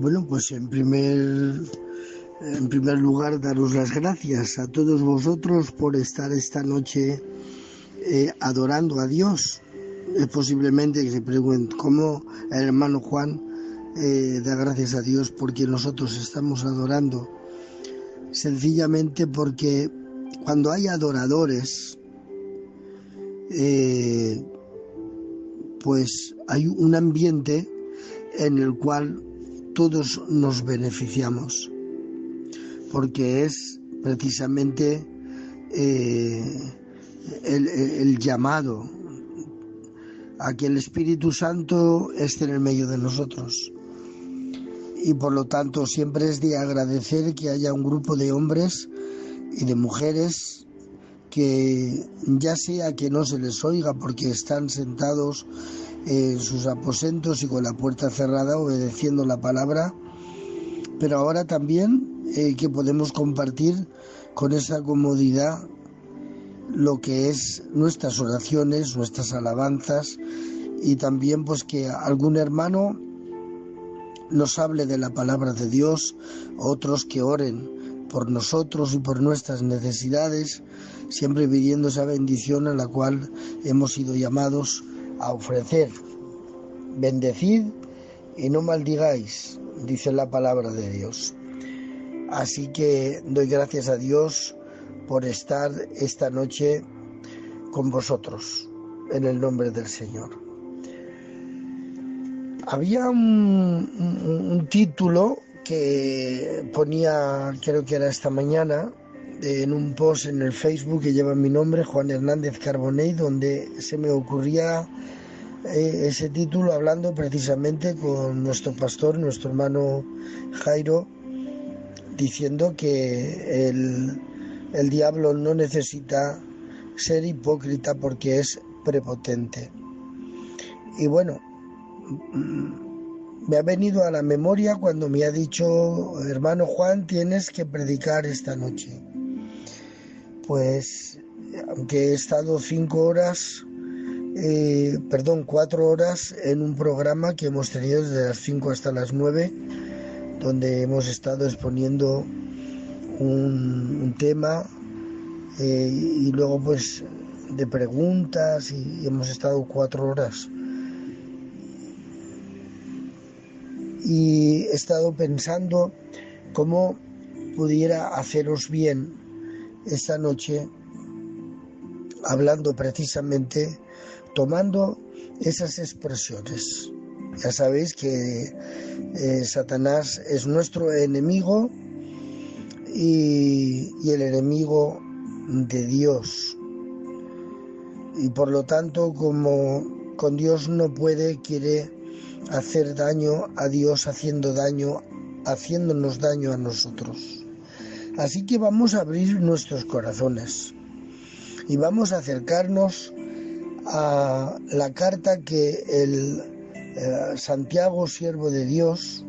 Bueno, pues en primer lugar, daros las gracias a todos vosotros por estar esta noche adorando a Dios. Es posiblemente que se pregunten cómo el hermano Juan da gracias a Dios porque nosotros estamos adorando. Sencillamente porque cuando hay adoradores, pues hay un ambiente en el cual todos nos beneficiamos, porque es precisamente el llamado a que el Espíritu Santo esté en el medio de nosotros. Y por lo tanto siempre es de agradecer que haya un grupo de hombres y de mujeres que, ya sea que no se les oiga porque están sentados en sus aposentos y con la puerta cerrada obedeciendo la palabra, pero ahora también que podemos compartir con esa comodidad lo que es nuestras oraciones, nuestras alabanzas, y también pues que algún hermano nos hable de la palabra de Dios, otros que oren por nosotros y por nuestras necesidades, siempre pidiendo esa bendición a la cual hemos sido llamados a ofrecer. Bendecid y no maldigáis, dice la palabra de Dios. Así que doy gracias a Dios por estar esta noche con vosotros, en el nombre del Señor. Había un título que ponía, creo que era esta mañana, en un post en el Facebook que lleva mi nombre, Juan Hernández Carbonell, donde se me ocurría ese título hablando precisamente con nuestro pastor, nuestro hermano Jairo, diciendo que el diablo no necesita ser hipócrita porque es prepotente. Y bueno, me ha venido a la memoria cuando me ha dicho, hermano Juan, tienes que predicar esta noche. Pues, aunque he estado 4 horas en un programa que hemos tenido desde las 5 hasta las 9, donde hemos estado exponiendo un tema y luego pues de preguntas, y hemos estado 4 horas. Y he estado pensando cómo pudiera haceros bien esta noche, hablando precisamente, tomando esas expresiones. Ya sabéis que Satanás es nuestro enemigo y el enemigo de Dios. Y por lo tanto, como con Dios no puede, quiere hacer daño a Dios haciéndonos daño a nosotros. Así que vamos a abrir nuestros corazones y vamos a acercarnos a la carta que el Santiago, siervo de Dios,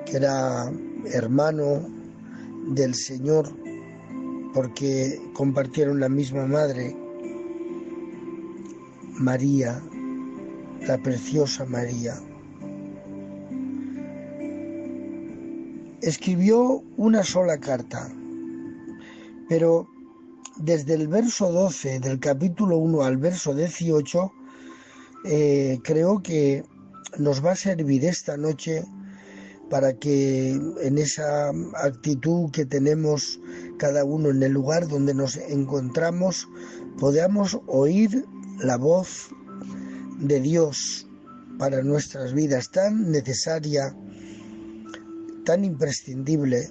que era hermano del Señor porque compartieron la misma madre, María, la preciosa María, escribió una sola carta, pero desde el verso 12 del capítulo 1 al verso 18, creo que nos va a servir esta noche para que en esa actitud que tenemos cada uno en el lugar donde nos encontramos, podamos oír la voz de Dios para nuestras vidas, tan necesaria, tan imprescindible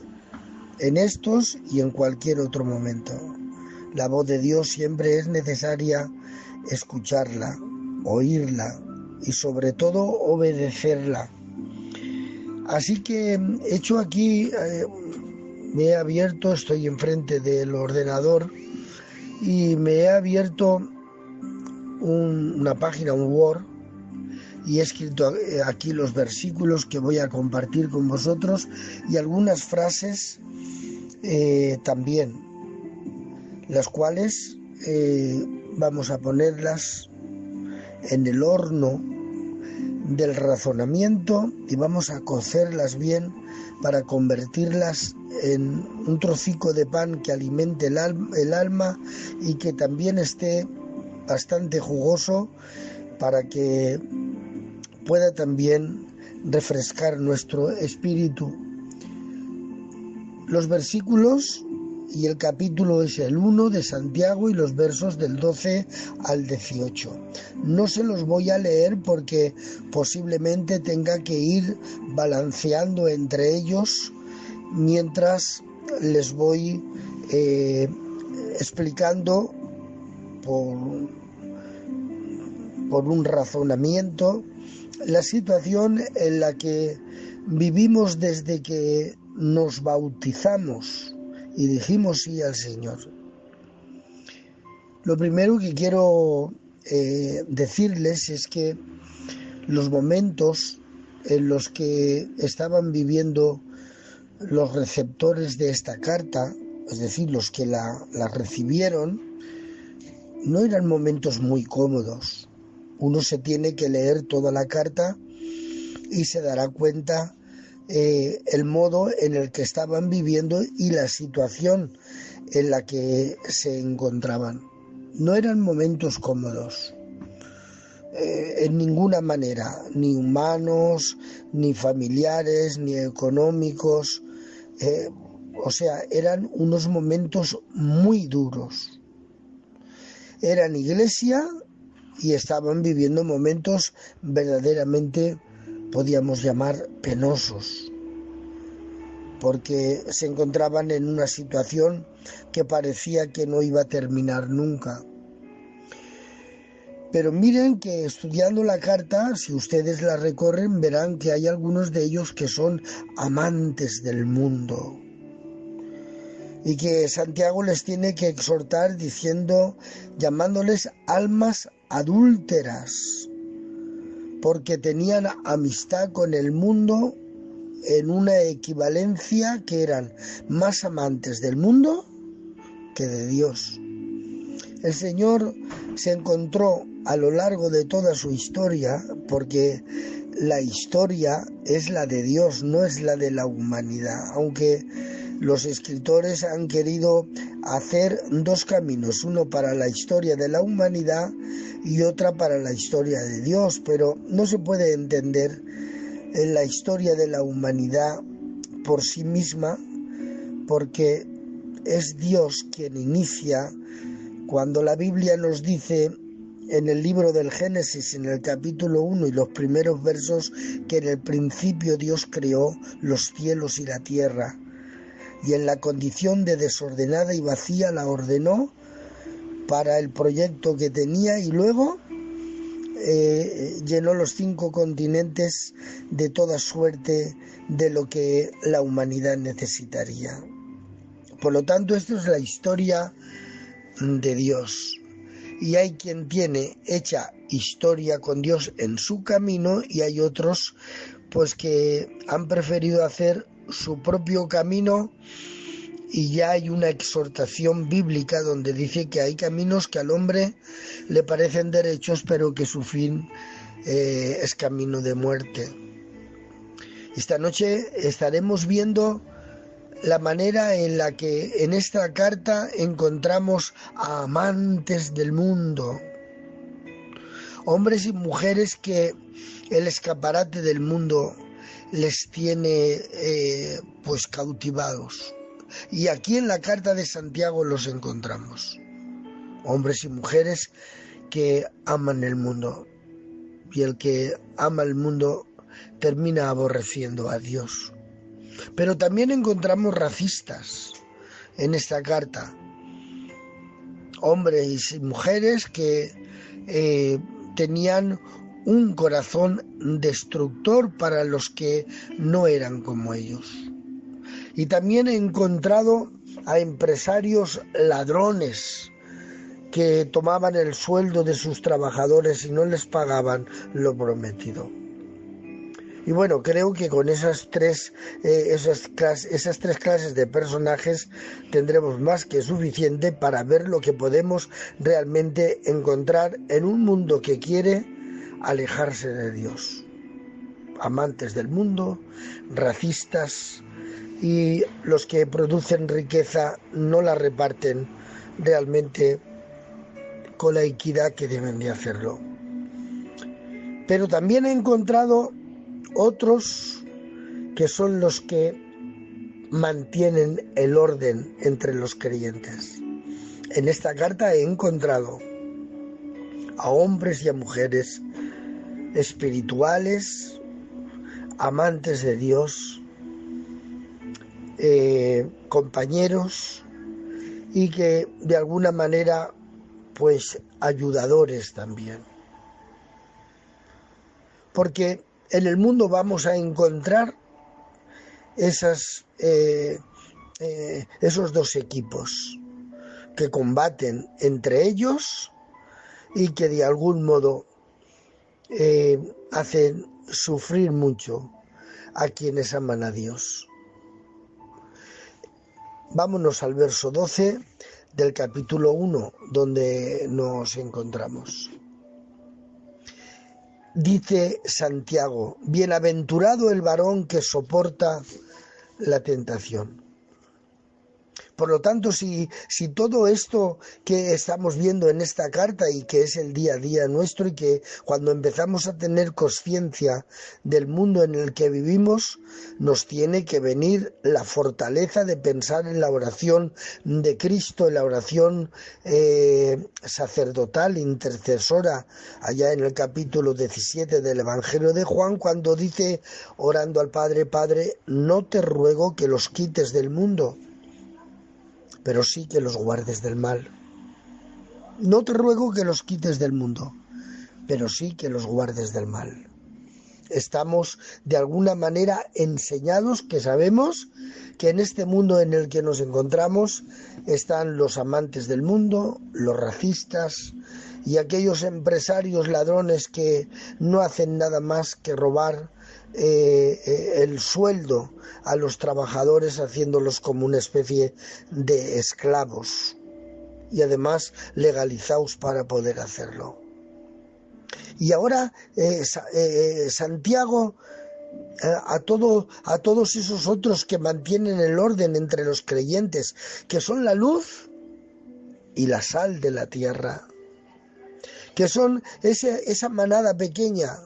en estos y en cualquier otro momento. La voz de Dios siempre es necesaria escucharla, oírla y sobre todo obedecerla. Así que he hecho aquí, me he abierto, estoy enfrente del ordenador y me he abierto una página, un Word, y he escrito aquí los versículos que voy a compartir con vosotros y algunas frases también, las cuales vamos a ponerlas en el horno del razonamiento y vamos a cocerlas bien para convertirlas en un trocico de pan que alimente el alma y que también esté bastante jugoso para que pueda también refrescar nuestro espíritu. Los versículos y el capítulo es el 1 de Santiago y los versos del 12 al 18. No se los voy a leer porque posiblemente tenga que ir balanceando entre ellos mientras les voy explicando por un razonamiento la situación en la que vivimos desde que nos bautizamos y dijimos sí al Señor. Lo primero que quiero decirles es que los momentos en los que estaban viviendo los receptores de esta carta, es decir, los que la recibieron, no eran momentos muy cómodos. Uno se tiene que leer toda la carta y se dará cuenta el modo en el que estaban viviendo y la situación en la que se encontraban. No eran momentos cómodos, en ninguna manera, ni humanos, ni familiares, ni económicos. O sea, eran unos momentos muy duros. Eran iglesia y estaban viviendo momentos verdaderamente, podíamos llamar, penosos, porque se encontraban en una situación que parecía que no iba a terminar nunca. Pero miren que estudiando la carta, si ustedes la recorren, verán que hay algunos de ellos que son amantes del mundo y que Santiago les tiene que exhortar llamándoles almas adúlteras, porque tenían amistad con el mundo en una equivalencia que eran más amantes del mundo que de Dios. El Señor se encontró a lo largo de toda su historia, porque la historia es la de Dios, no es la de la humanidad, aunque los escritores han querido hacer dos caminos, uno para la historia de la humanidad y otra para la historia de Dios, pero no se puede entender la historia de la humanidad por sí misma, porque es Dios quien inicia. Cuando la Biblia nos dice en el libro del Génesis, en el capítulo 1 y los primeros versos, que en el principio Dios creó los cielos y la tierra, y en la condición de desordenada y vacía la ordenó para el proyecto que tenía, y luego llenó los 5 continentes de toda suerte de lo que la humanidad necesitaría. Por lo tanto, esto es la historia de Dios. Y hay quien tiene hecha historia con Dios en su camino y hay otros pues que han preferido hacer su propio camino, y ya hay una exhortación bíblica donde dice que hay caminos que al hombre le parecen derechos, pero que su fin es camino de muerte. Esta noche estaremos viendo la manera en la que en esta carta encontramos a amantes del mundo, hombres y mujeres que el escaparate del mundo les tiene pues cautivados. Y aquí en la carta de Santiago los encontramos, hombres y mujeres que aman el mundo, y el que ama el mundo termina aborreciendo a Dios. Pero también encontramos racistas en esta carta, hombres y mujeres que tenían un corazón destructor para los que no eran como ellos. Y también he encontrado a empresarios ladrones que tomaban el sueldo de sus trabajadores y no les pagaban lo prometido. Y bueno, creo que con esas tres clases de personajes tendremos más que suficiente para ver lo que podemos realmente encontrar en un mundo que quiere alejarse de Dios. amantes del mundo, racistas, y los que producen riqueza no la reparten realmente con la equidad que deben de hacerlo. Pero también he encontrado otros que son los que mantienen el orden entre los creyentes. En esta carta he encontrado a hombres y a mujeres espirituales, amantes de Dios, compañeros, y que de alguna manera pues ayudadores también, porque en el mundo vamos a encontrar esos dos equipos que combaten entre ellos y que de algún modo hacen sufrir mucho a quienes aman a Dios. Vámonos al verso 12 del capítulo 1, donde nos encontramos. Dice Santiago: bienaventurado el varón que soporta la tentación. Por lo tanto, si todo esto que estamos viendo en esta carta y que es el día a día nuestro, y que cuando empezamos a tener conciencia del mundo en el que vivimos, nos tiene que venir la fortaleza de pensar en la oración de Cristo, en la oración sacerdotal, intercesora, allá en el capítulo 17 del Evangelio de Juan, cuando dice, orando al Padre: Padre, no te ruego que los quites del mundo, pero sí que los guardes del mal. No te ruego que los quites del mundo, pero sí que los guardes del mal. Estamos de alguna manera enseñados, que sabemos que en este mundo en el que nos encontramos están los amantes del mundo, los racistas y aquellos empresarios ladrones que no hacen nada más que robar el sueldo a los trabajadores, haciéndolos como una especie de esclavos y además legalizados para poder hacerlo. Y ahora Santiago, a todos esos otros que mantienen el orden entre los creyentes, que son la luz y la sal de la tierra, que son esa manada pequeña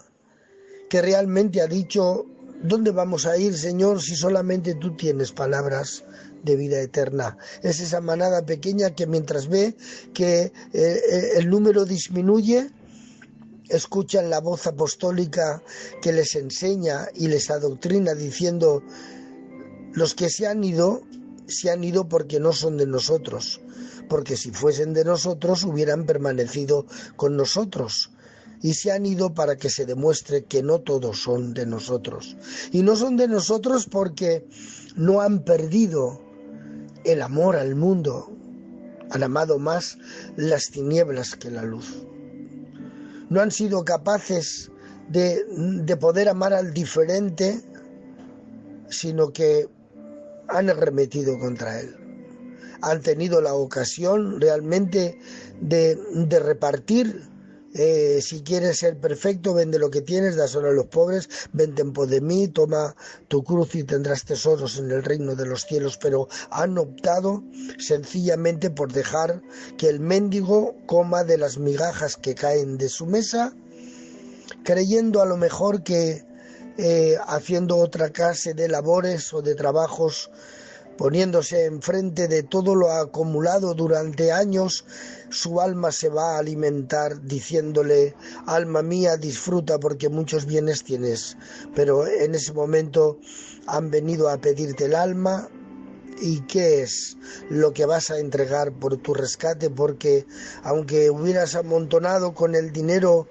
que realmente ha dicho: ¿dónde vamos a ir, Señor, si solamente tú tienes palabras de vida eterna? Es esa manada pequeña que mientras ve que el número disminuye, escuchan la voz apostólica que les enseña y les adoctrina diciendo: los que se han ido porque no son de nosotros, porque si fuesen de nosotros hubieran permanecido con nosotros. Y se han ido para que se demuestre que no todos son de nosotros. Y no son de nosotros porque no han perdido el amor al mundo. Han amado más las tinieblas que la luz. No han sido capaces de poder amar al diferente, sino que han arremetido contra él. Han tenido la ocasión realmente de repartir. Si quieres ser perfecto, vende lo que tienes, dáselo a los pobres, vente en pos de mí, toma tu cruz y tendrás tesoros en el reino de los cielos. Pero han optado sencillamente por dejar que el mendigo coma de las migajas que caen de su mesa, creyendo a lo mejor que haciendo otra clase de labores o de trabajos, poniéndose enfrente de todo lo acumulado durante años, su alma se va a alimentar diciéndole: alma mía, disfruta porque muchos bienes tienes. Pero en ese momento han venido a pedirte el alma. ¿Y qué es lo que vas a entregar por tu rescate? Porque aunque hubieras amontonado con el dinero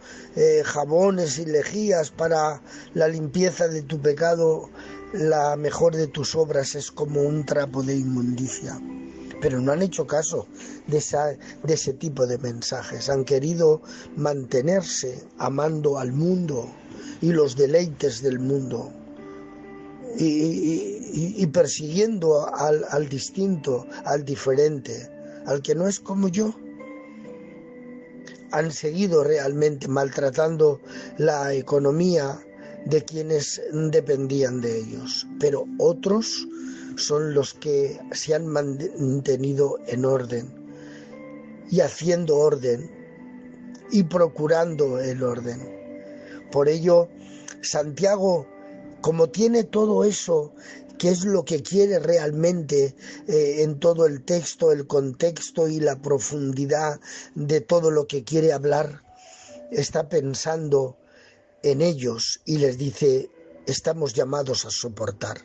jabones y lejías para la limpieza de tu pecado, la mejor de tus obras es como un trapo de inmundicia. Pero no han hecho caso de ese tipo de mensajes. Han querido mantenerse amando al mundo y los deleites del mundo, y persiguiendo al distinto, al diferente, al que no es como yo. Han seguido realmente maltratando la economía de quienes dependían de ellos, pero otros son los que se han mantenido en orden y haciendo orden y procurando el orden. Por ello, Santiago, como tiene todo eso, que es lo que quiere realmente en todo el texto, el contexto y la profundidad de todo lo que quiere hablar, está pensando en ellos y les dice: estamos llamados a soportar.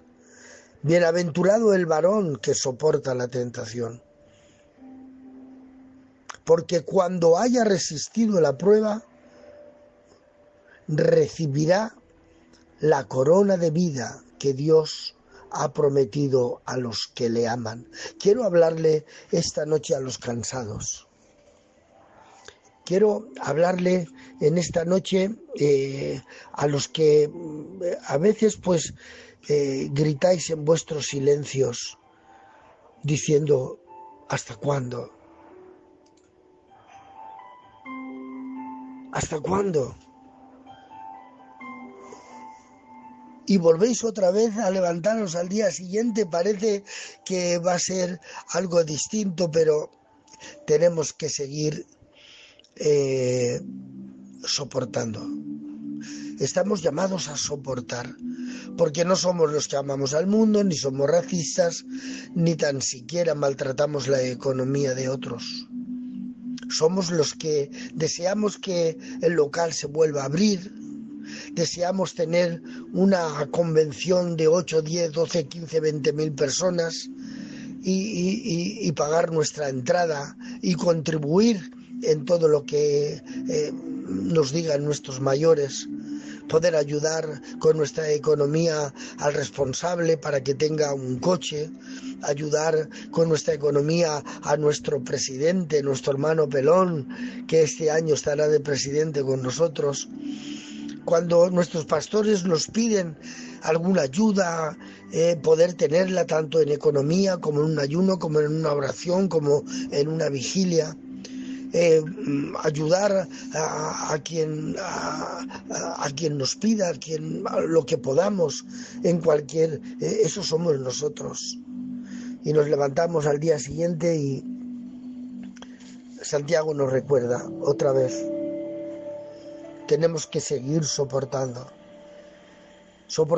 Bienaventurado el varón que soporta la tentación, porque cuando haya resistido la prueba, recibirá la corona de vida que Dios ha prometido a los que le aman. Quiero hablarle esta noche a los cansados. Quiero hablarle en esta noche a los que a veces pues gritáis en vuestros silencios diciendo: ¿hasta cuándo? ¿Hasta cuándo? Y volvéis otra vez a levantaros al día siguiente, parece que va a ser algo distinto, pero tenemos que seguir soportando. Estamos llamados a soportar, porque no somos los que amamos al mundo, ni somos racistas, ni tan siquiera maltratamos la economía de otros. Somos los que deseamos que el local se vuelva a abrir, deseamos tener una convención de 8, 10, 12, 15, 20.000 personas y pagar nuestra entrada y contribuir en todo lo que nos digan nuestros mayores, poder ayudar con nuestra economía al responsable para que tenga un coche, ayudar con nuestra economía a nuestro presidente, nuestro hermano Pelón, que este año estará de presidente con nosotros. Cuando nuestros pastores nos piden alguna ayuda, poder tenerla tanto en economía como en un ayuno, como en una oración, como en una vigilia. Ayudar a quien nos pida, a lo que podamos, en cualquier... eso somos nosotros. Y nos levantamos al día siguiente y Santiago nos recuerda otra vez: tenemos que seguir soportando a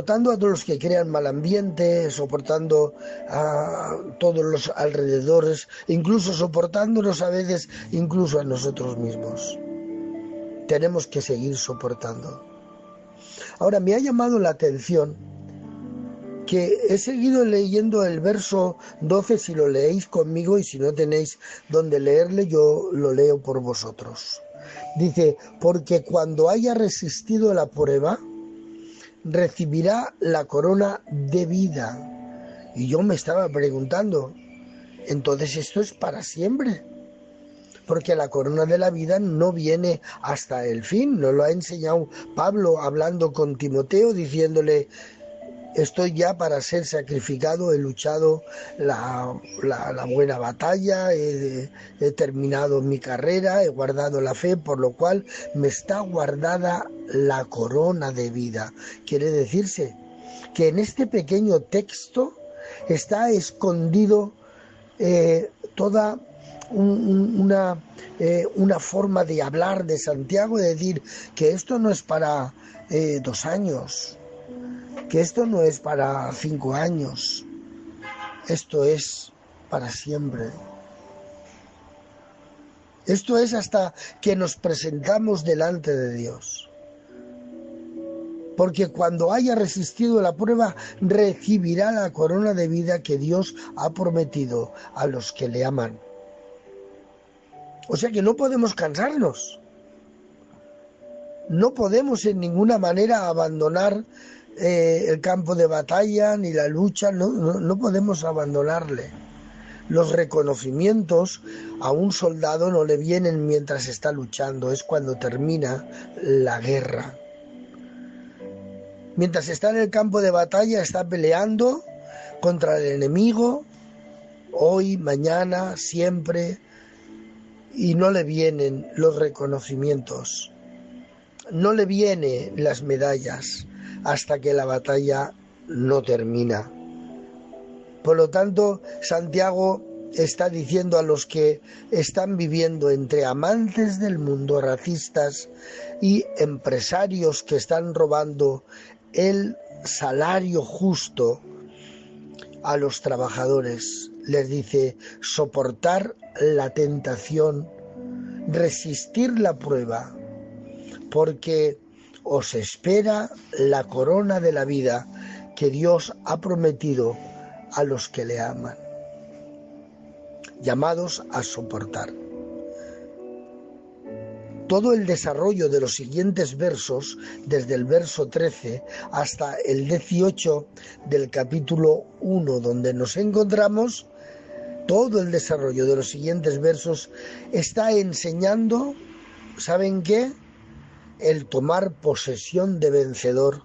todos los que crean mal ambiente, soportando a todos los alrededores, incluso soportándonos a veces, incluso a nosotros mismos. Tenemos que seguir soportando. Ahora, me ha llamado la atención que he seguido leyendo el verso 12, si lo leéis conmigo, y si no tenéis donde leerle, yo lo leo por vosotros. Dice: porque cuando haya resistido la prueba, recibirá la corona de vida. Y yo me estaba preguntando, entonces esto es para siempre, porque la corona de la vida no viene hasta el fin. Nos lo ha enseñado Pablo hablando con Timoteo, diciéndole: estoy ya para ser sacrificado, he luchado la buena batalla, he terminado mi carrera, he guardado la fe, por lo cual me está guardada la corona de vida. Quiere decirse que en este pequeño texto está escondido toda una forma de hablar de Santiago, de decir que esto no es para 2 años, que esto no es para 5 años, esto es para siempre. Esto es hasta que nos presentamos delante de Dios. Porque cuando haya resistido la prueba, recibirá la corona de vida que Dios ha prometido a los que le aman. O sea que no podemos cansarnos. No podemos en ninguna manera abandonar el campo de batalla ni la lucha, no podemos abandonarle. Los reconocimientos a un soldado no le vienen mientras está luchando, es cuando termina la guerra. Mientras está en el campo de batalla, está peleando contra el enemigo, hoy, mañana, siempre, y no le vienen los reconocimientos, no le vienen las medallas. hasta que la batalla no termina. Por lo tanto, Santiago está diciendo a los que están viviendo entre amantes del mundo, racistas y empresarios que están robando el salario justo a los trabajadores, les dice: soportar la tentación, resistir la prueba, porque os espera la corona de la vida que Dios ha prometido a los que le aman, llamados a soportar. Todo el desarrollo de los siguientes versos, desde el verso 13 hasta el 18 del capítulo 1 donde nos encontramos, todo el desarrollo de los siguientes versos está enseñando, ¿saben qué? El tomar posesión de vencedor,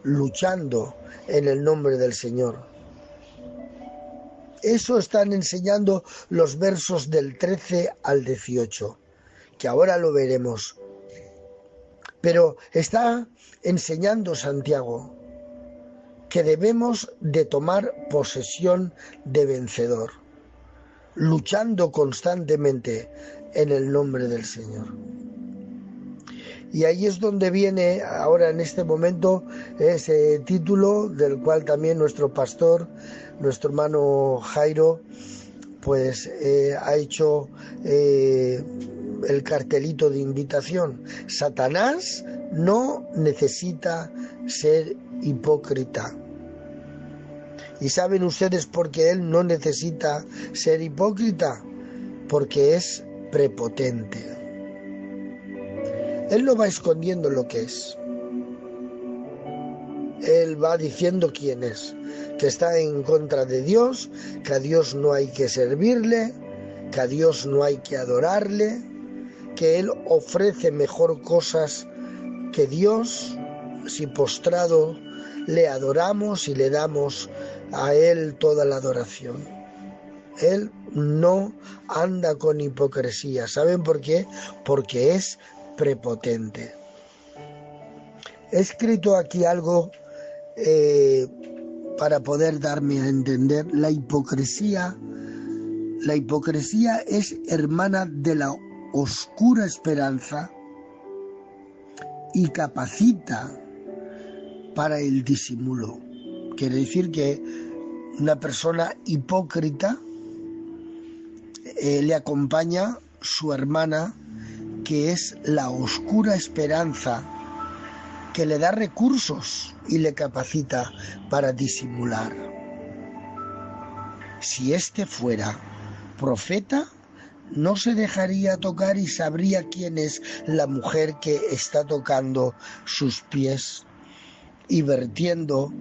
luchando en el nombre del Señor. Eso están enseñando los versos del 13 al 18, que ahora lo veremos. Pero está enseñando Santiago que debemos de tomar posesión de vencedor, luchando constantemente en el nombre del Señor. Y ahí es donde viene ahora en este momento ese título del cual también nuestro pastor, nuestro hermano Jairo, pues ha hecho el cartelito de invitación. Satanás no necesita ser hipócrita. ¿Y saben ustedes por qué él no necesita ser hipócrita? Porque es prepotente. Él no va escondiendo lo que es. Él va diciendo quién es, que está en contra de Dios, que a Dios no hay que servirle, que a Dios no hay que adorarle, que Él ofrece mejor cosas que Dios si postrado le adoramos y le damos a Él toda la adoración. Él no anda con hipocresía. ¿Saben por qué? Porque es prepotente. He escrito aquí algo para poder darme a entender. La hipocresía es hermana de la oscura esperanza y capacita para el disimulo. Quiere decir que una persona hipócrita le acompaña su hermana, que es la oscura esperanza, que le da recursos y le capacita para disimular. Si éste fuera profeta, no se dejaría tocar y sabría quién es la mujer que está tocando sus pies y vertiendo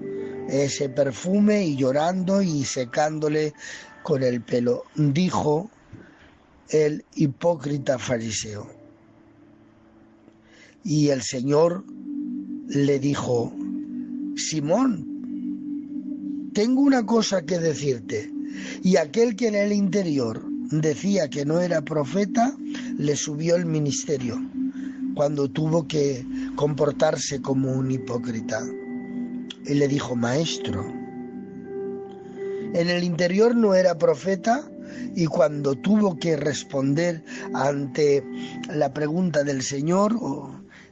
ese perfume y llorando y secándole con el pelo, dijo el hipócrita fariseo. Y el Señor le dijo: Simón, tengo una cosa que decirte. Y aquel que en el interior decía que no era profeta, le subió el ministerio cuando tuvo que comportarse como un hipócrita. Y le dijo: Maestro. En el interior no era profeta, y cuando tuvo que responder ante la pregunta del Señor,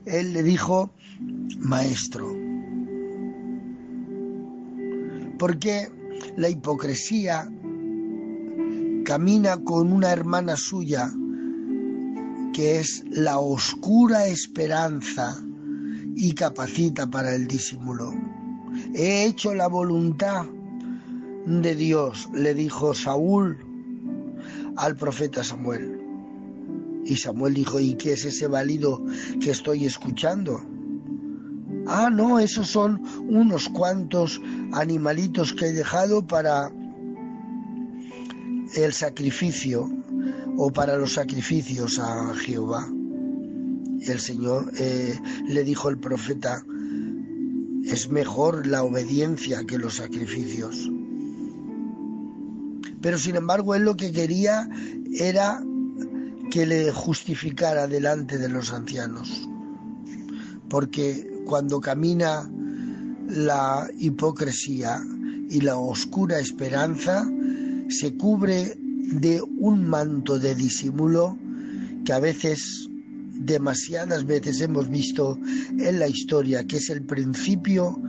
él le dijo: Maestro. Porque la hipocresía camina con una hermana suya, que es la oscura esperanza, y capacita para el disimulo. He hecho la voluntad de Dios, le dijo Saúl al profeta Samuel. Y Samuel dijo: ¿y qué es ese balido que estoy escuchando? Ah, no, esos son unos cuantos animalitos que he dejado para el sacrificio, o para los sacrificios a Jehová. Y el Señor le dijo al profeta: es mejor la obediencia que los sacrificios. Pero sin embargo él lo que quería era que le justificara delante de los ancianos, porque cuando camina la hipocresía y la oscura esperanza se cubre de un manto de disimulo que a veces, demasiadas veces hemos visto en la historia, que es el principio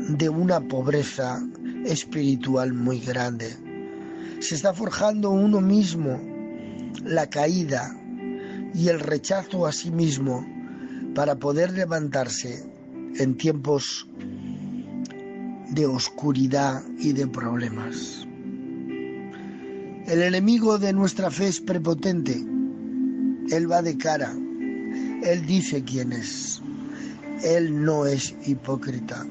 de una pobreza espiritual muy grande. Se está forjando uno mismo la caída y el rechazo a sí mismo para poder levantarse en tiempos de oscuridad y de problemas. El enemigo de nuestra fe es prepotente. Él va de cara. Él dice quién es. Él no es hipócrita.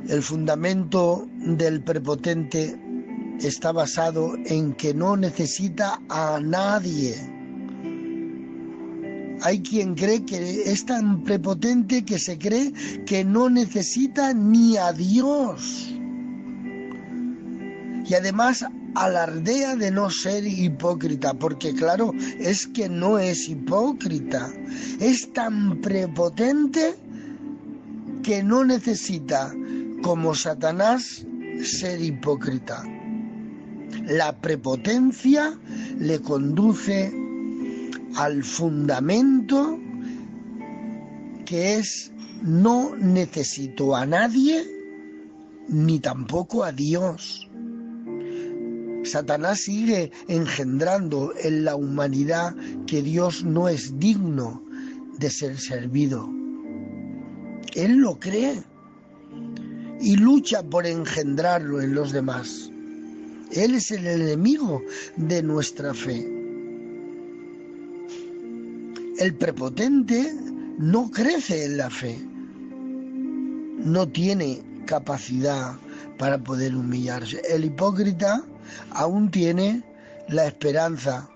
El fundamento del prepotente está basado en que no necesita a nadie. Hay quien cree que es tan prepotente que se cree que no necesita ni a Dios. Y además alardea de no ser hipócrita, porque claro, es que no es hipócrita. Es tan prepotente que no necesita, como Satanás, ser hipócrita. La prepotencia le conduce al fundamento que es: no necesito a nadie ni tampoco a Dios. Satanás sigue engendrando en la humanidad que Dios no es digno de ser servido. Él lo cree y lucha por engendrarlo en los demás. Él es el enemigo de nuestra fe. El prepotente no crece en la fe, no tiene capacidad para poder humillarse. El hipócrita aún tiene la esperanza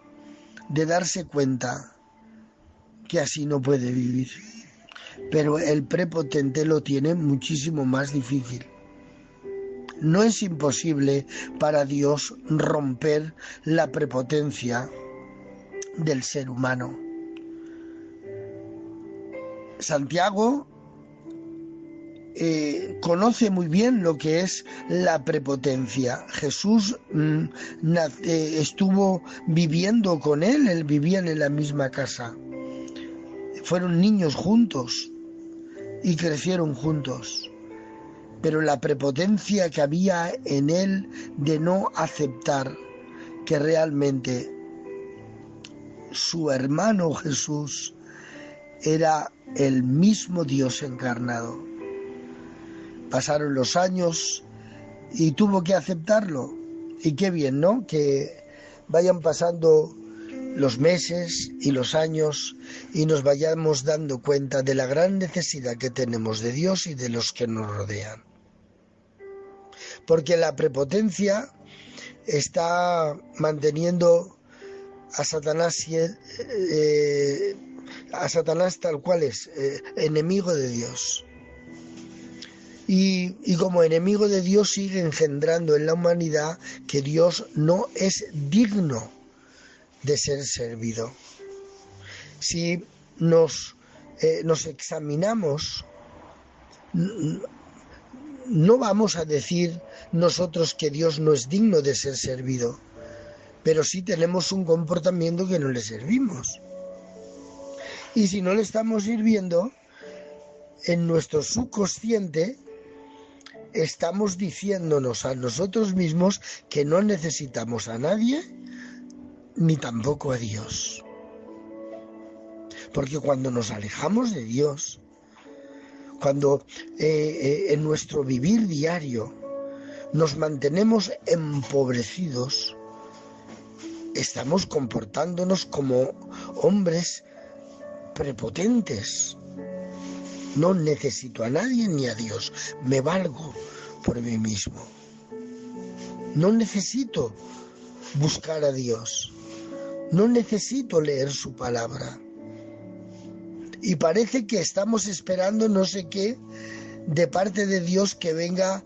de darse cuenta que así no puede vivir, pero el prepotente lo tiene muchísimo más difícil. No es imposible para Dios romper la prepotencia del ser humano. Santiago conoce muy bien lo que es la prepotencia. Jesús estuvo viviendo con él vivían en la misma casa. Fueron niños juntos y crecieron juntos. Pero la prepotencia que había en él de no aceptar que realmente su hermano Jesús era el mismo Dios encarnado. Pasaron los años y tuvo que aceptarlo. Y qué bien, ¿no? Que vayan pasando los meses y los años y nos vayamos dando cuenta de la gran necesidad que tenemos de Dios y de los que nos rodean. Porque la prepotencia está manteniendo a Satanás tal cual es, enemigo de Dios. Y como enemigo de Dios sigue engendrando en la humanidad que Dios no es digno de ser servido. Si nos examinamos, no vamos a decir nosotros que Dios no es digno de ser servido, pero sí tenemos un comportamiento que no le servimos. Y si no le estamos sirviendo, en nuestro subconsciente estamos diciéndonos a nosotros mismos que no necesitamos a nadie ni tampoco a Dios. Porque cuando nos alejamos de Dios, cuando en nuestro vivir diario nos mantenemos empobrecidos, estamos comportándonos como hombres prepotentes. No necesito a nadie ni a Dios, me valgo por mí mismo. No necesito buscar a Dios, no necesito leer su palabra. Y parece que estamos esperando no sé qué de parte de Dios que venga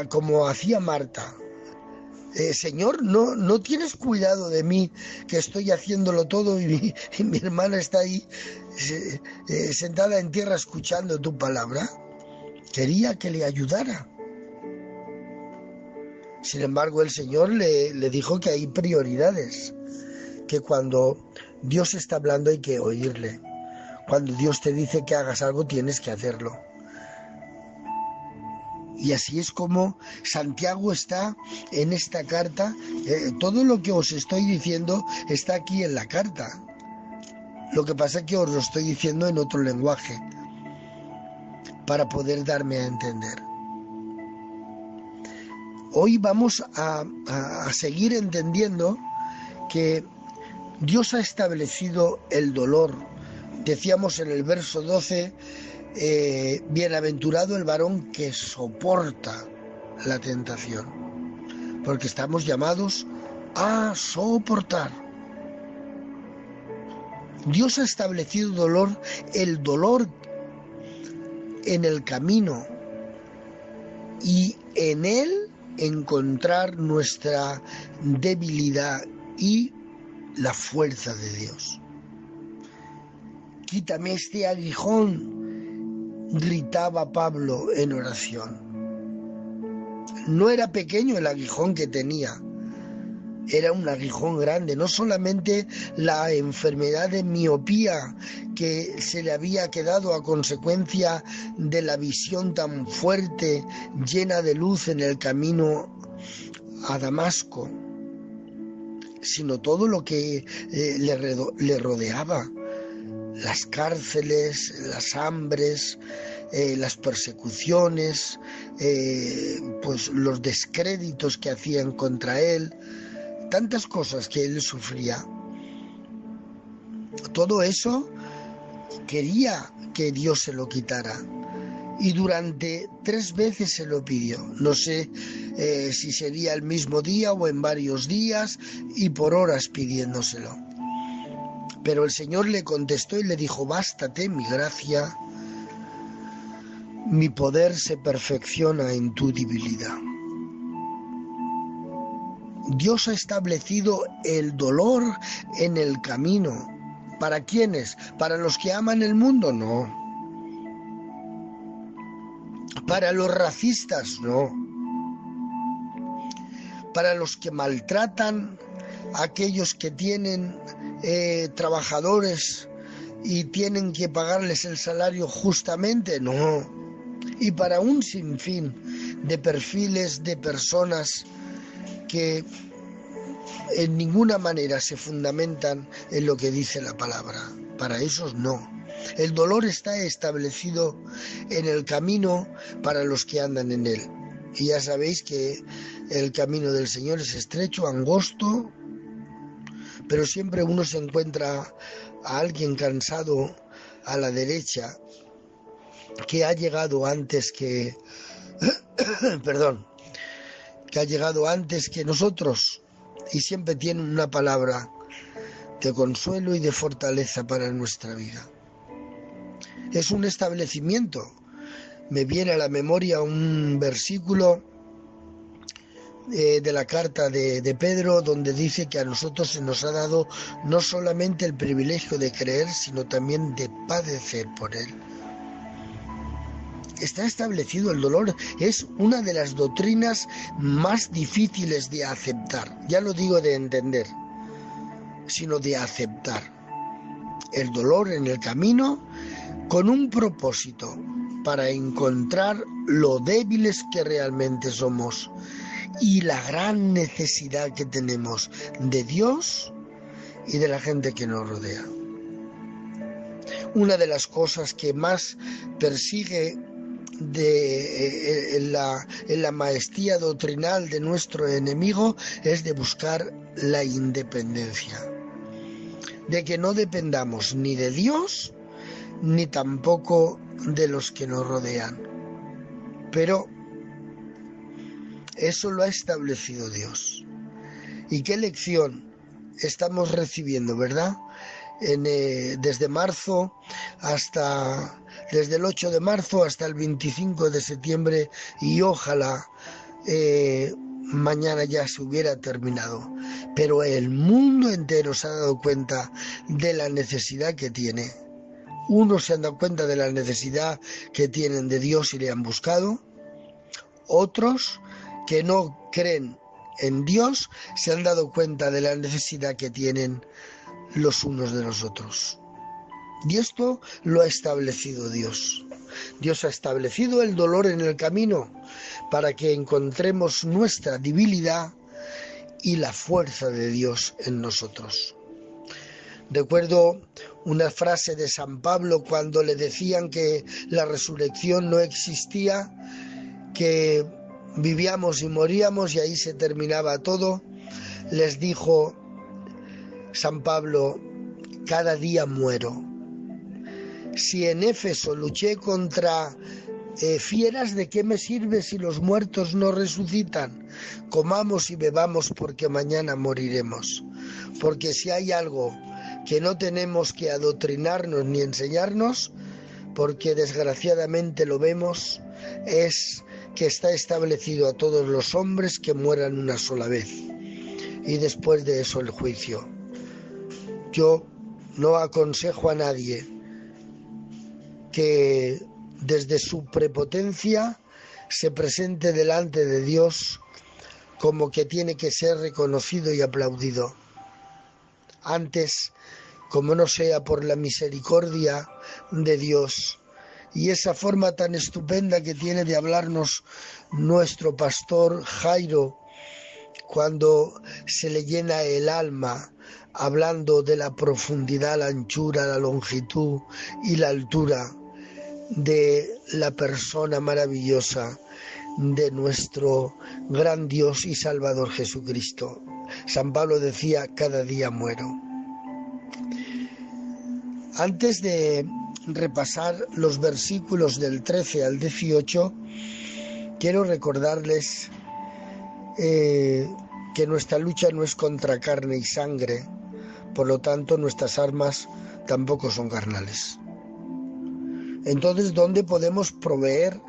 como hacía Marta. Señor, ¿no tienes cuidado de mí, que estoy haciéndolo todo y mi hermana está ahí sentada en tierra escuchando tu palabra? quería que le ayudara. Sin embargo, el Señor le dijo que hay prioridades, que cuando Dios está hablando hay que oírle. Cuando Dios te dice que hagas algo, tienes que hacerlo. Y así es como Santiago está en esta carta. Todo lo que os estoy diciendo está aquí en la carta. Lo que pasa es que os lo estoy diciendo en otro lenguaje, para poder darme a entender. Hoy vamos a seguir entendiendo que Dios ha establecido el dolor. Decíamos en el verso 12, bienaventurado el varón que soporta la tentación, porque estamos llamados a soportar. Dios ha establecido el dolor en el camino, y en él encontrar nuestra debilidad y la fuerza de Dios. Quítame este aguijón, gritaba Pablo en oración. No era pequeño el aguijón que tenía, era un aguijón grande. No solamente la enfermedad de miopía que se le había quedado a consecuencia de la visión tan fuerte, llena de luz en el camino a Damasco, sino todo lo que le rodeaba: las cárceles, las hambres, las persecuciones, pues los descréditos que hacían contra él, tantas cosas que él sufría. Todo eso quería que Dios se lo quitara, y durante 3 veces se lo pidió. No sé si sería el mismo día o en varios días, y por horas pidiéndoselo. Pero el Señor le contestó y le dijo: bástate mi gracia, mi poder se perfecciona en tu debilidad. Dios ha establecido el dolor en el camino. ¿Para quiénes? ¿Para los que aman el mundo? No. ¿Para los racistas? No. ¿Para los que maltratan a aquellos que tienen trabajadores y tienen que pagarles el salario justamente? No. Y para un sinfín de perfiles de personas que en ninguna manera se fundamentan en lo que dice la palabra. Para esos no. El dolor está establecido en el camino para los que andan en él. Y ya sabéis que el camino del Señor es estrecho, angosto, pero siempre uno se encuentra a alguien cansado a la derecha, que ha llegado antes que que ha llegado antes que nosotros, y siempre tiene una palabra de consuelo y de fortaleza para nuestra vida. Es un establecimiento. Me viene a la memoria un versículo de la carta de Pedro, donde dice que a nosotros se nos ha dado no solamente el privilegio de creer, sino también de padecer por él. Está establecido el dolor. Es una de las doctrinas más difíciles de aceptar. Ya no digo de entender, sino de aceptar. El dolor en el camino con un propósito: para encontrar lo débiles que realmente somos y la gran necesidad que tenemos de Dios y de la gente que nos rodea. Una de las cosas que más persigue en la maestría doctrinal de nuestro enemigo es de buscar la independencia, de que no dependamos ni de Dios ni tampoco de los que nos rodean. Pero eso lo ha establecido Dios. ¿Y qué lección estamos recibiendo, verdad? Desde marzo desde el 8 de marzo hasta el 25 de septiembre, y ojalá mañana ya se hubiera terminado. Pero el mundo entero se ha dado cuenta de la necesidad que tiene Unos se han dado cuenta de la necesidad que tienen de Dios y le han buscado. Otros que no creen en Dios se han dado cuenta de la necesidad que tienen los unos de los otros. Y esto lo ha establecido Dios. Dios ha establecido el dolor en el camino para que encontremos nuestra debilidad y la fuerza de Dios en nosotros. Recuerdo una frase de San Pablo cuando le decían que la resurrección no existía, que vivíamos y moríamos y ahí se terminaba todo. Les dijo San Pablo: cada día muero. Si en Éfeso luché contra fieras, ¿de qué me sirve si los muertos no resucitan? Comamos y bebamos porque mañana moriremos. Porque si hay algo que no tenemos que adoctrinarnos ni enseñarnos, porque desgraciadamente lo vemos, es que está establecido a todos los hombres que mueran una sola vez y después de eso el juicio. Yo no aconsejo a nadie que desde su prepotencia se presente delante de Dios como que tiene que ser reconocido y aplaudido. Antes, como no sea por la misericordia de Dios y esa forma tan estupenda que tiene de hablarnos nuestro pastor Jairo cuando se le llena el alma hablando de la profundidad, la anchura, la longitud y la altura de la persona maravillosa de nuestro gran Dios y Salvador Jesucristo. San Pablo decía: cada día muero. Antes de repasar los versículos del 13 al 18, quiero recordarles que nuestra lucha no es contra carne y sangre, por lo tanto nuestras armas tampoco son carnales. Entonces, ¿dónde podemos proveer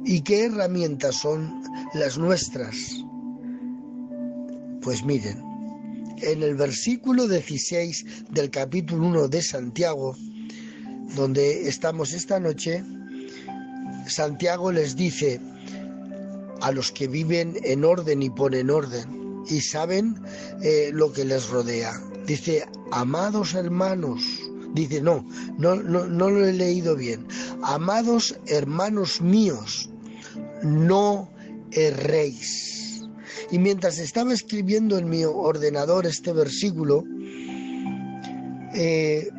y qué herramientas son las nuestras? Pues miren, en el versículo 16 del capítulo 1 de Santiago, donde estamos esta noche, Santiago les dice a los que viven en orden y ponen orden y saben lo que les rodea. Dice: amados hermanos. Dice, no lo he leído bien. Amados hermanos míos, no erréis. Y mientras estaba escribiendo en mi ordenador este versículo,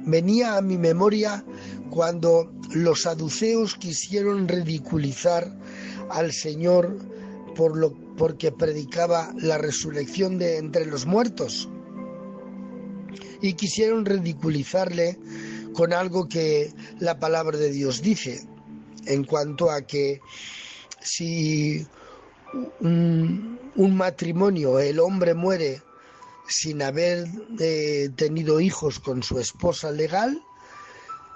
venía a mi memoria cuando los saduceos quisieron ridiculizar al Señor porque predicaba la resurrección de entre los muertos. Y quisieron ridiculizarle con algo que la palabra de Dios dice, en cuanto a que si un matrimonio, el hombre muere sin haber tenido hijos con su esposa legal,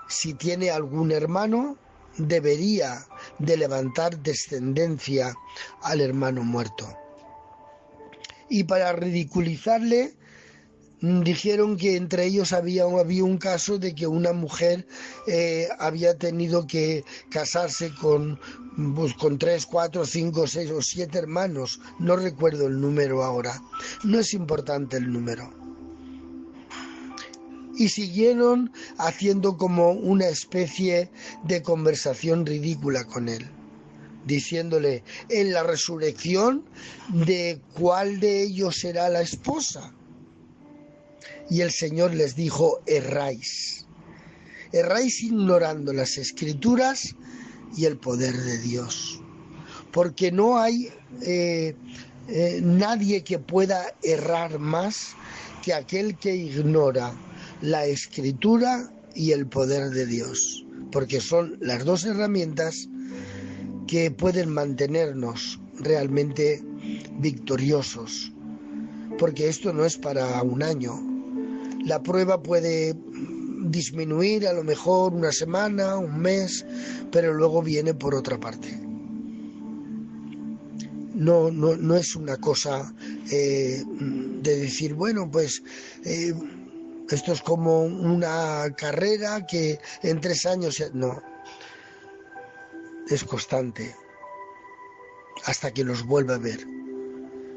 si tiene algún hermano, debería de levantar descendencia al hermano muerto. Y para ridiculizarle, dijeron que entre ellos había un caso de que una mujer había tenido que casarse con 3, 4, 5, 6 o 7 hermanos. No recuerdo el número ahora. No es importante el número. Y siguieron haciendo como una especie de conversación ridícula con él, diciéndole: en la resurrección, ¿de cuál de ellos será la esposa? Y el Señor les dijo: erráis ignorando las Escrituras y el poder de Dios, porque no hay nadie que pueda errar más que aquel que ignora la Escritura y el poder de Dios, porque son las dos herramientas que pueden mantenernos realmente victoriosos, porque esto no es para un año. La prueba puede disminuir a lo mejor una semana, un mes, pero luego viene por otra parte. No es una cosa de decir, bueno, pues Esto es como una carrera que en 3 años... No, es constante, hasta que los vuelva a ver.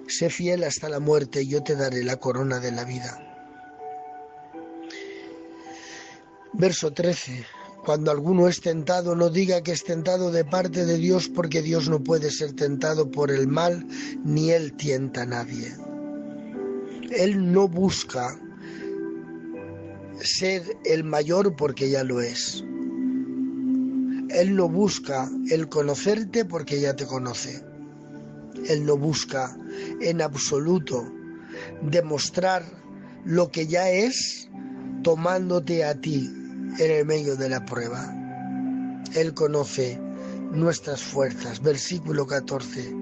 Sé fiel hasta la muerte y yo te daré la corona de la vida. Verso 13. Cuando alguno es tentado, no diga que es tentado de parte de Dios, porque Dios no puede ser tentado por el mal, ni Él tienta a nadie. Él no busca ser el mayor porque ya lo es. Él no busca el conocerte porque ya te conoce. Él no busca en absoluto demostrar lo que ya es tomándote a ti en el medio de la prueba. Él conoce nuestras fuerzas. Versículo 14.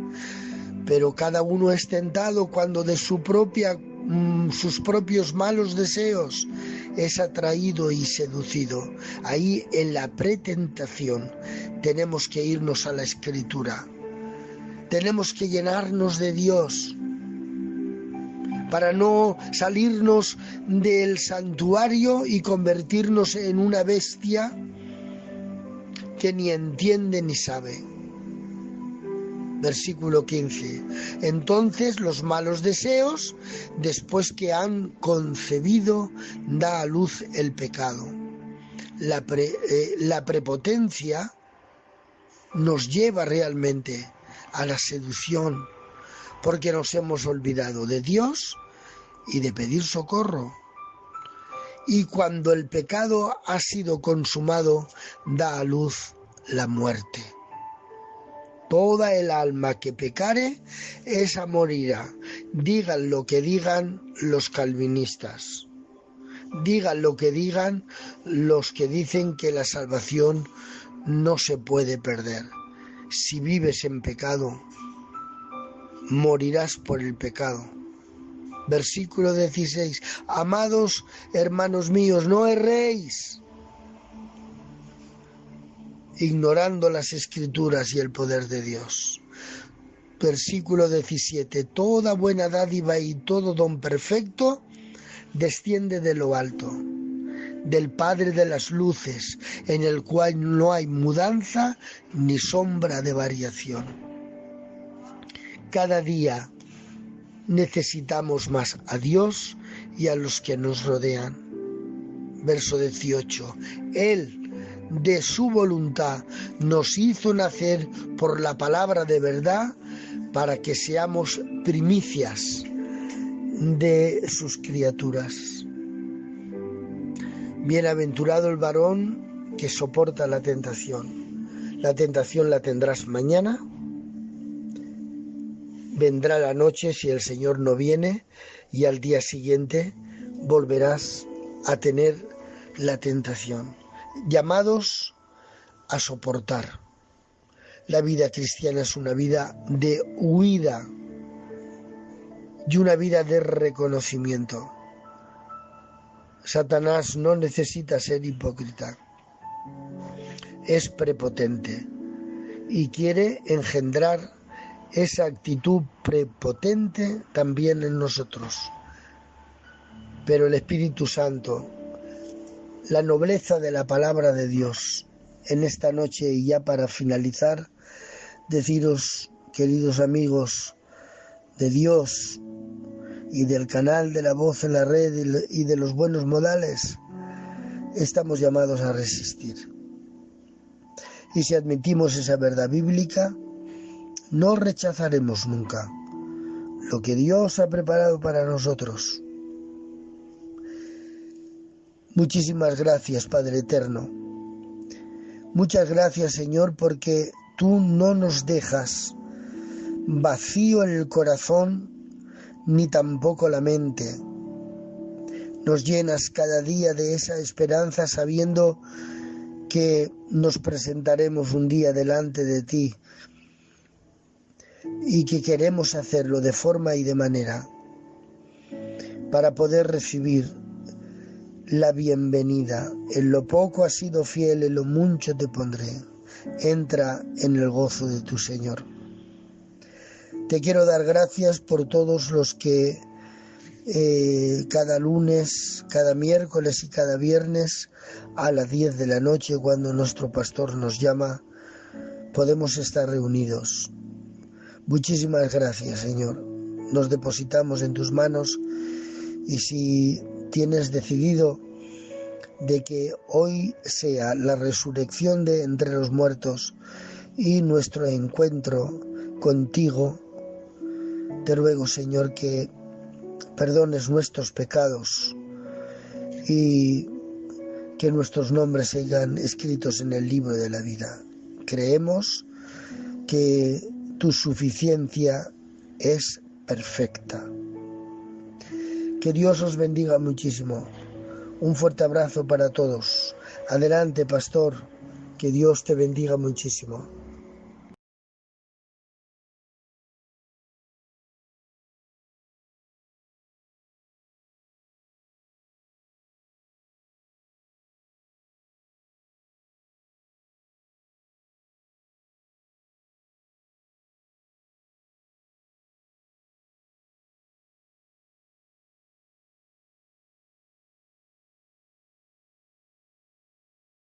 Pero cada uno es tentado cuando de sus propios malos deseos es atraído y seducido. Ahí en la pretentación tenemos que irnos a la Escritura. Tenemos que llenarnos de Dios para no salirnos del santuario y convertirnos en una bestia que ni entiende ni sabe. Versículo 15. Entonces los malos deseos, después que han concebido, da a luz el pecado. La prepotencia nos lleva realmente a la seducción, porque nos hemos olvidado de Dios y de pedir socorro. Y cuando el pecado ha sido consumado, da a luz la muerte. Toda el alma que pecare, esa morirá. Digan lo que digan los calvinistas. Digan lo que digan los que dicen que la salvación no se puede perder. Si vives en pecado, morirás por el pecado. Versículo 16. Amados hermanos míos, no erréis, ignorando las Escrituras y el poder de Dios. Versículo 17. Toda buena dádiva y todo don perfecto desciende de lo alto, del Padre de las luces, en el cual no hay mudanza ni sombra de variación. Cada día necesitamos más a Dios y a los que nos rodean. Verso 18. Él, de su voluntad, nos hizo nacer por la palabra de verdad para que seamos primicias de sus criaturas. Bienaventurado el varón que soporta la tentación. La tentación la tendrás mañana. Vendrá la noche si el Señor no viene y al día siguiente volverás a tener la tentación. Llamados a soportar. La vida cristiana es una vida de huida y una vida de reconocimiento. Satanás no necesita ser hipócrita, es prepotente y quiere engendrar esa actitud prepotente también en nosotros. Pero el Espíritu Santo, la nobleza de la palabra de Dios, en esta noche y ya para finalizar, deciros, queridos amigos de Dios y del canal de La Voz en la Red y de los buenos modales, estamos llamados a resistir. Y si admitimos esa verdad bíblica, no rechazaremos nunca lo que Dios ha preparado para nosotros. Muchísimas gracias, Padre Eterno. Muchas gracias, Señor, porque tú no nos dejas vacío en el corazón ni tampoco la mente. Nos llenas cada día de esa esperanza sabiendo que nos presentaremos un día delante de ti y que queremos hacerlo de forma y de manera para poder recibir la bienvenida. En lo poco has sido fiel, en lo mucho te pondré. Entra en el gozo de tu Señor. Te quiero dar gracias por todos los que cada lunes, cada miércoles y cada viernes a las 10 de la noche, cuando nuestro pastor nos llama, podemos estar reunidos. Muchísimas gracias, Señor. Nos depositamos en tus manos, y si tienes decidido de que hoy sea la resurrección de entre los muertos y nuestro encuentro contigo, te ruego, Señor, que perdones nuestros pecados y que nuestros nombres sean escritos en el libro de la vida. Creemos que tu suficiencia es perfecta. Que Dios os bendiga muchísimo. Un fuerte abrazo para todos. Adelante, pastor. Que Dios te bendiga muchísimo.